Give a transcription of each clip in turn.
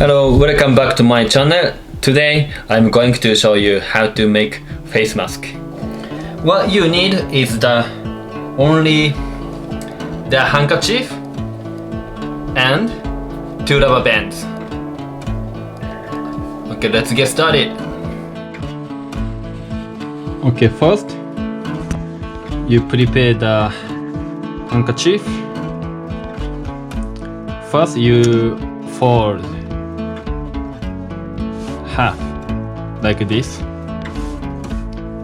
Hello, welcome back to my channel. Today I'm going to show you how to make face mask. What you need is only the handkerchief and 2 rubber bands. Okay, let's get started. Okay, first you prepare the handkerchief. First you fold half like this.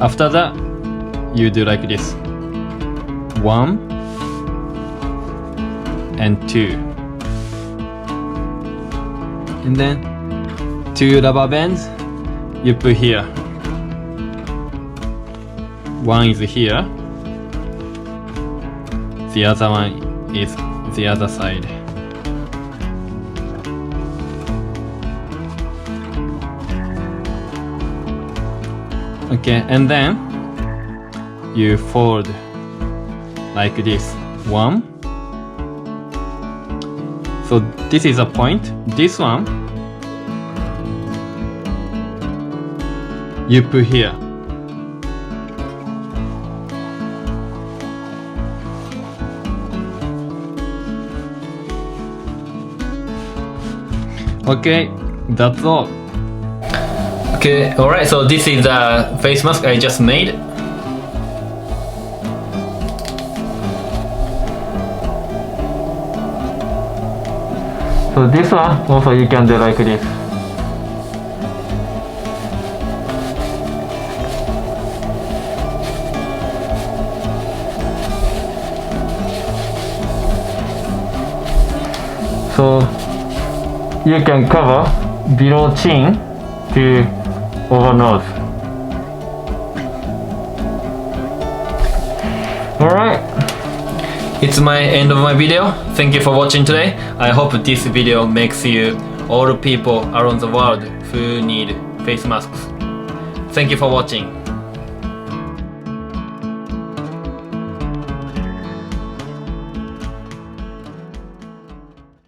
After that you do like this, 1 and 2, and then 2 rubber bands you put here. 1 is here, the other one is the other side. Okay, and then you fold like this, 1. So this is a point. This one you put here. Okay, that's all. Okay, alright, so this is the face mask I just made. So this one also you can do like this. So you can cover below chin to over nose. Alright, it's my end of my video. Thank you for watching today. I hope this video makes you all people around the world who need face masks. Thank you for watching.